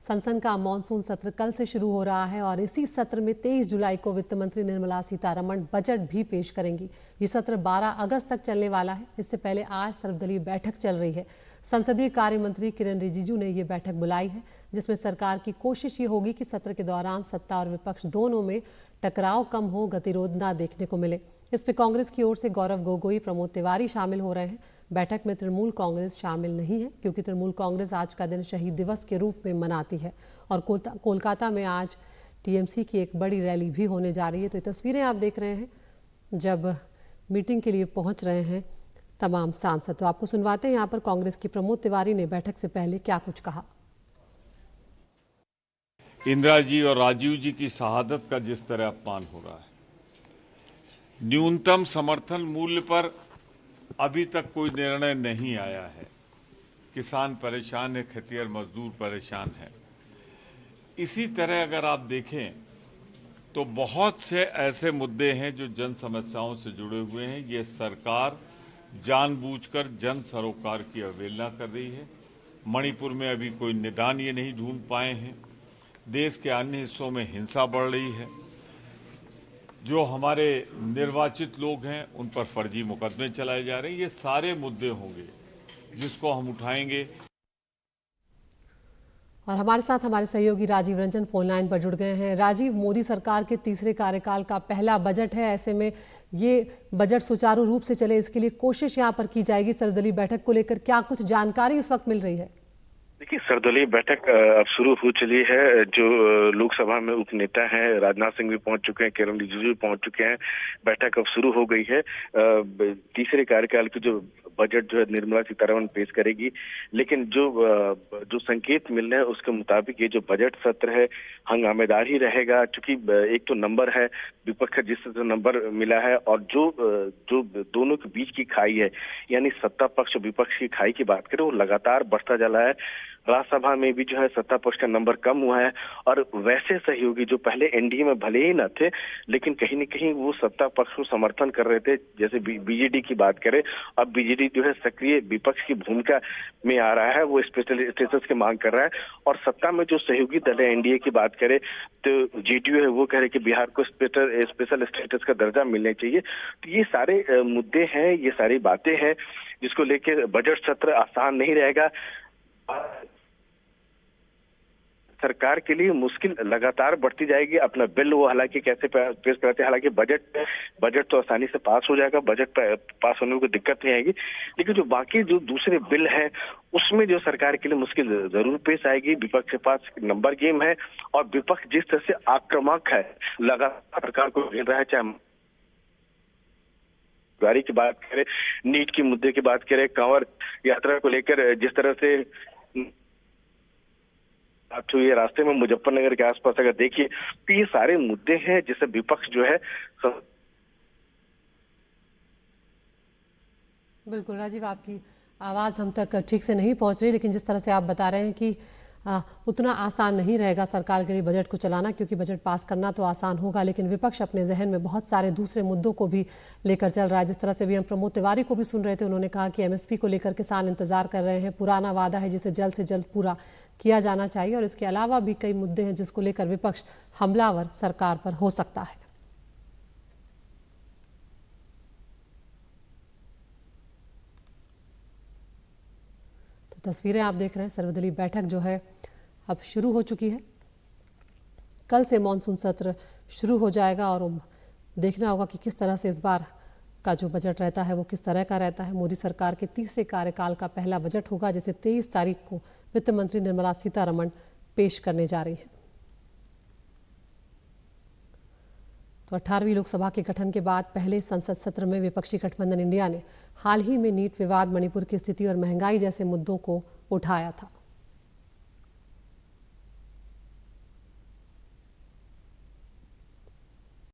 संसद का मानसून सत्र कल से शुरू हो रहा है और इसी सत्र में 23 जुलाई को वित्त मंत्री निर्मला सीतारमण बजट भी पेश करेंगी। ये सत्र 12 अगस्त तक चलने वाला है। इससे पहले आज सर्वदलीय बैठक चल रही है। संसदीय कार्य मंत्री किरेन रिजिजू ने ये बैठक बुलाई है, जिसमें सरकार की कोशिश ये होगी कि सत्र के दौरान सत्ता और विपक्ष दोनों में टकराव कम हो, गतिरोध न देखने को मिले। इस पर कांग्रेस की ओर से गौरव गोगोई, प्रमोद तिवारी शामिल हो रहे हैं। बैठक में तृणमूल कांग्रेस शामिल नहीं है, क्योंकि तृणमूल कांग्रेस आज का दिन शहीद दिवस के रूप में मनाती है और कोलकाता में आज टीएमसी की एक बड़ी रैली भी होने जा रही है। तो ये तस्वीरें आप देख रहे हैं जब मीटिंग के लिए पहुंच रहे हैं तमाम सांसद। तो आपको सुनवाते हैं यहाँ पर कांग्रेस की प्रमोद तिवारी ने बैठक से पहले क्या कुछ कहा। इंदिरा जी और राजीव जी की शहादत का जिस तरह अपमान हो रहा है, न्यूनतम समर्थन मूल्य पर अभी तक कोई निर्णय नहीं आया है। किसान परेशान है, खेतिहर मजदूर परेशान है। इसी तरह अगर आप देखें तो बहुत से ऐसे मुद्दे हैं जो जन समस्याओं से जुड़े हुए हैं। ये सरकार जानबूझकर जन सरोकार की अवहेलना कर रही है। मणिपुर में अभी कोई निदान ये नहीं ढूंढ पाए हैं। देश के अन्य हिस्सों में हिंसा बढ़ रही है। जो हमारे निर्वाचित लोग हैं उन पर फर्जी मुकदमे चलाए जा रहे हैं। ये सारे मुद्दे होंगे जिसको हम उठाएंगे। और हमारे साथ हमारे सहयोगी राजीव रंजन फोन लाइन पर जुड़ गए हैं। राजीव, मोदी सरकार के तीसरे कार्यकाल का पहला बजट है। ऐसे में ये बजट सुचारू रूप से चले, इसके लिए कोशिश यहाँ पर की जाएगी। सर्वदलीय बैठक को लेकर क्या कुछ जानकारी इस वक्त मिल रही है? देखिए, सर्वदलीय बैठक अब शुरू हो चली है। जो लोकसभा में उपनेता हैं, राजनाथ सिंह भी पहुंच चुके हैं, किरेन रिजिजू भी पहुंच चुके हैं। बैठक अब शुरू हो गई है। तीसरे कार्यकाल की जो बजट जो है निर्मला सीतारमण पेश करेगी, लेकिन जो संकेत मिल रहे हैं उसके मुताबिक ये जो बजट सत्र है हंगामेदार ही रहेगा। क्योंकि एक तो नंबर है विपक्ष का, जिस नंबर मिला है, और जो दोनों के बीच की खाई है, यानी सत्ता पक्ष और विपक्ष की खाई की बात करें, वो लगातार बढ़ता जा रहा है। राज्यसभा में भी जो है सत्ता पक्ष का नंबर कम हुआ है और वैसे सहयोगी जो पहले एनडीए में भले ही न थे, लेकिन कहीं न कहीं वो सत्ता पक्ष को समर्थन कर रहे थे। जैसे बीजेडी की बात करें, अब बीजेडी जो है सक्रिय विपक्ष की भूमिका में आ रहा है। वो स्पेशल स्टेटस की मांग कर रहा है। और सत्ता में जो सहयोगी दल है एनडीए की बात करें तो जेडीयू है, वो कह रहे कि बिहार को स्पेशल स्टेटस का दर्जा मिलना चाहिए। तो ये सारे मुद्दे हैं, ये सारी बातें हैं जिसको लेकर बजट सत्र आसान नहीं रहेगा। सरकार के लिए मुश्किल लगातार बढ़ती जाएगी। अपना बिल वो हालांकि कैसे पेश कराते हैं, हालांकि बजट तो आसानी से पास हो जाएगा, बजट पास होने में कोई दिक्कत नहीं आएगी, लेकिन जो बाकी जो दूसरे बिल हैं उसमें जो सरकार के लिए मुश्किल जरूर पेश आएगी। विपक्ष के पास नंबर गेम है और विपक्ष जिस तरह से आक्रामक है, लगातार सरकार को घेर रहा है। चाहे गाड़ी की बात करें, नीट की मुद्दे की बात करें, कांवड़ यात्रा को लेकर जिस तरह से बात हुई है रास्ते में मुजफ्फरनगर के आसपास, अगर देखिए तो ये सारे मुद्दे हैं जिससे विपक्ष जो है। बिल्कुल राजीव, आपकी आवाज़ हम तक ठीक से नहीं पहुंच रही, लेकिन जिस तरह से आप बता रहे हैं कि उतना आसान नहीं रहेगा सरकार के लिए बजट को चलाना, क्योंकि बजट पास करना तो आसान होगा, लेकिन विपक्ष अपने जहन में बहुत सारे दूसरे मुद्दों को भी लेकर चल रहा है। जिस तरह से भी हम प्रमोद तिवारी को भी सुन रहे थे, उन्होंने कहा कि एमएसपी को लेकर किसान इंतजार कर रहे हैं, पुराना वादा है जिसे जल्द से जल्द पूरा किया जाना चाहिए। और इसके अलावा भी कई मुद्दे हैं जिसको लेकर विपक्ष हमलावर सरकार पर हो सकता है। तस्वीरें आप देख रहे हैं, सर्वदलीय बैठक जो है अब शुरू हो चुकी है। कल से मॉनसून सत्र शुरू हो जाएगा और देखना होगा कि किस तरह से इस बार का जो बजट रहता है वो किस तरह का रहता है। मोदी सरकार के तीसरे कार्यकाल का पहला बजट होगा, जिसे 23 तारीख को वित्त मंत्री निर्मला सीतारमण पेश करने जा रही हैं। तो 18वीं लोकसभा के गठन के बाद पहले संसद सत्र में विपक्षी गठबंधन इंडिया ने हाल ही में नीट विवाद, मणिपुर की स्थिति और महंगाई जैसे मुद्दों को उठाया था।